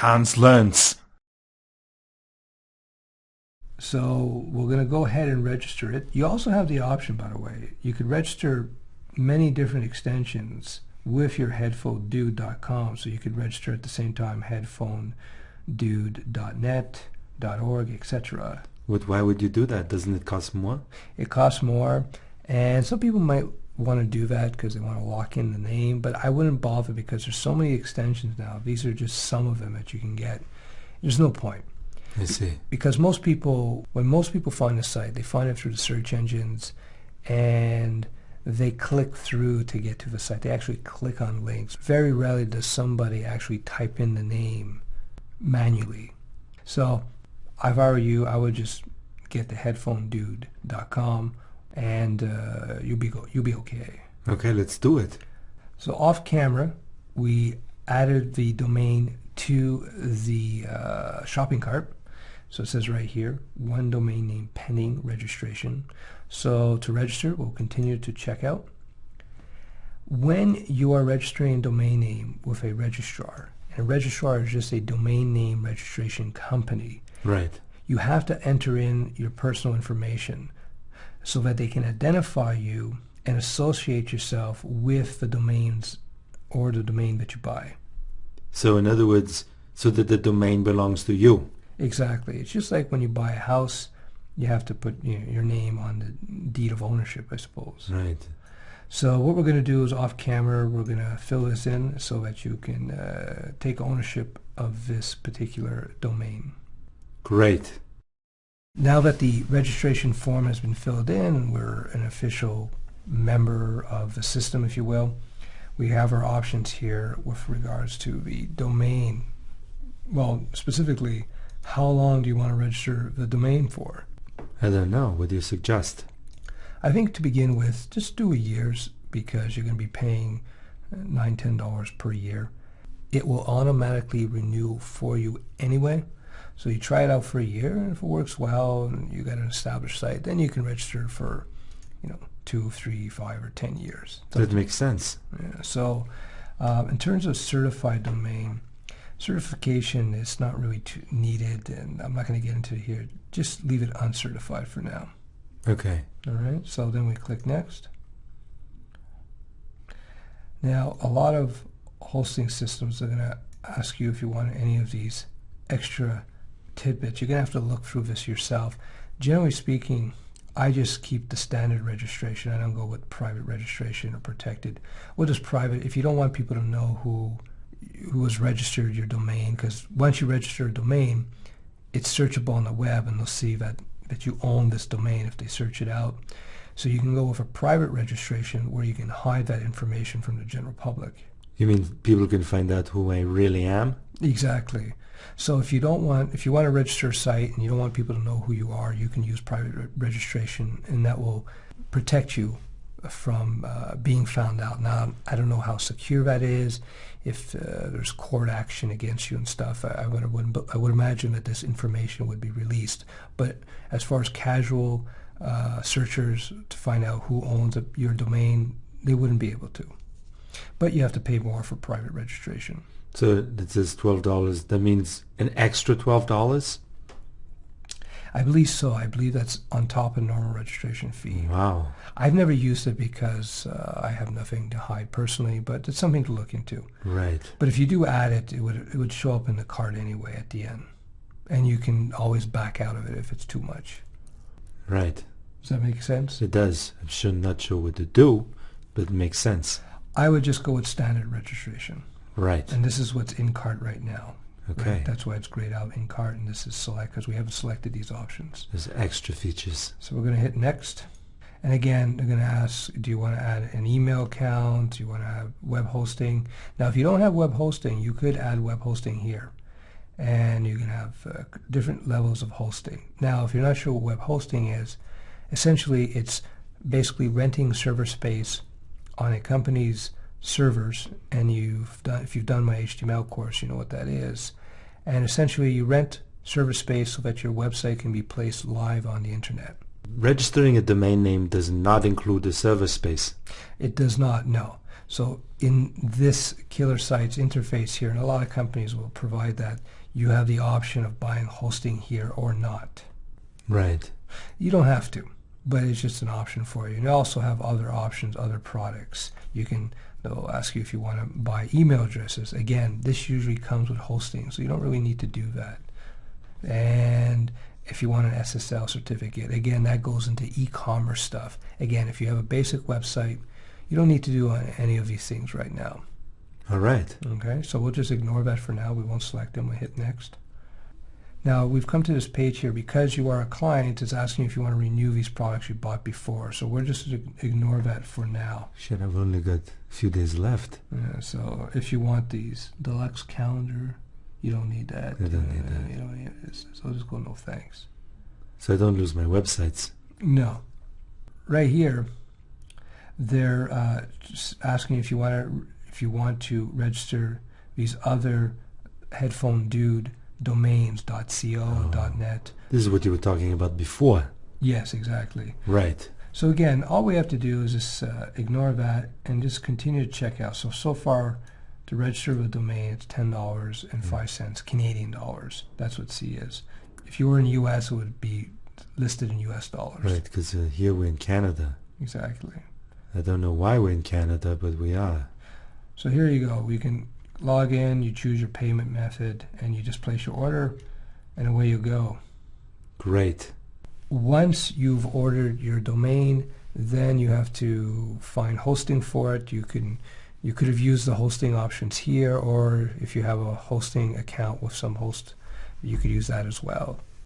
Hans learns. So we're going to go ahead and register it. You also have the option, by the way, you could register many different extensions with your headphonedude.com. So you could register at the same time headphonedude.net, .org, etc. Why would you do that? Doesn't it cost more? It costs more, and some people might want to do that because they want to lock in the name, but I wouldn't bother because there's so many extensions now. These are just some of them that you can get. There's no point. I see. Because most people, when most people find a site, they find it through the search engines and they click through to get to the site. They actually click on links. Very rarely does somebody actually type in the name manually. So if I were you, I would just get the headphonedude.com and you'll be okay. Okay, let's do it. So off camera, we added the domain to the shopping cart. So it says right here, one domain name pending registration. So to register, we'll continue to check out. When you are registering a domain name with a registrar, and a registrar is just a domain name registration company, right? You have to enter in your personal information so that they can identify you and associate yourself with the domains or the domain that you buy. So in other words, so that the domain belongs to you. Exactly. It's just like when you buy a house, you have to put your name on the deed of ownership, I suppose. Right. So what we're going to do is off camera, we're going to fill this in so that you can take ownership of this particular domain. Great. Now that the registration form has been filled in and we're an official member of the system, if you will, we have our options here with regards to the domain. Well, specifically, how long do you want to register the domain for? I don't know. What do you suggest? I think to begin with, just do a year's because you're going to be paying $9, $10 per year. It will automatically renew for you anyway. So you try it out for a year, and if it works well and you got an established site, then you can register for, 2, 3, 5, or 10 years. That makes sense. Yeah. So in terms of certified domain, certification is not really needed, and I'm not going to get into it here. Just leave it uncertified for now. Okay. All right. So then we click next. Now, a lot of hosting systems are going to ask you if you want any of these extra tidbits. You're going to have to look through this yourself. Generally speaking, I just keep the standard registration. I don't go with private registration or protected. Well, just private. If you don't want people to know who has registered your domain, because once you register a domain, it's searchable on the web, and they'll see that you own this domain if they search it out. So you can go with a private registration where you can hide that information from the general public. You mean people can find out who I really am? Exactly. So if you want to register a site and you don't want people to know who you are, you can use private registration, and that will protect you from being found out. Now, I don't know how secure that is. If there's court action against you and stuff, I would imagine that this information would be released. But as far as casual searchers to find out who owns your domain, they wouldn't be able to. But you have to pay more for private registration. So it says $12. That means an extra $12? I believe so. I believe that's on top of normal registration fee. Wow. I've never used it because I have nothing to hide personally, but it's something to look into. Right. But if you do add it, it would show up in the cart anyway at the end. And you can always back out of it if it's too much. Right. Does that make sense? It does. I'm not sure what to do, but it makes sense. I would just go with standard registration. Right. And this is what's in cart right now. Okay. Right? That's why it's grayed out in cart, and this is select because we haven't selected these options. There's extra features. So we're going to hit next. And again, they're going to ask, do you want to add an email account? Do you want to have web hosting? Now, if you don't have web hosting, you could add web hosting here. And you can have different levels of hosting. Now, if you're not sure what web hosting is, essentially it's basically renting server space on a company's servers, and if you've done my HTML course, you know what that is. And essentially you rent server space so that your website can be placed live on the internet. Registering a domain name does not include the server space. It does not, no. So in this Killer Sites interface here, and a lot of companies will provide that, you have the option of buying hosting here or not. Right. You don't have to, but it's just an option for you. And you also have other options, other products. They'll ask you if you want to buy email addresses. Again, this usually comes with hosting, so you don't really need to do that. And if you want an SSL certificate, again, that goes into e-commerce stuff. Again, if you have a basic website, you don't need to do any of these things right now. All right. Okay, so we'll just ignore that for now. We won't select them. We'll hit next. Now, we've come to this page here. Because you are a client, it's asking if you want to renew these products you bought before. So we'll just ignore that for now. Shit, I've only got a few days left. So if you want these deluxe calendar, you don't need that. I don't need that. You don't need this. So I'll just go no thanks. So I don't lose my websites. No. Right here, they're just asking if you want to register these other headphone dude domains .co, .net. This is what you were talking about before. Yes, exactly. Right. So again, all we have to do is just ignore that and just continue to check out. So far, to register the domain, it's $10.05 Canadian dollars. That's what C is. If you were in the U.S., it would be listed in U.S. dollars. Right, because here we're in Canada. Exactly. I don't know why we're in Canada, but we are. So here you go. You can log in, you choose your payment method, and you just place your order, and away you go. Great. Once you've ordered your domain, then you have to find hosting for it. You could have used the hosting options here, or if you have a hosting account with some host, you could use that as well.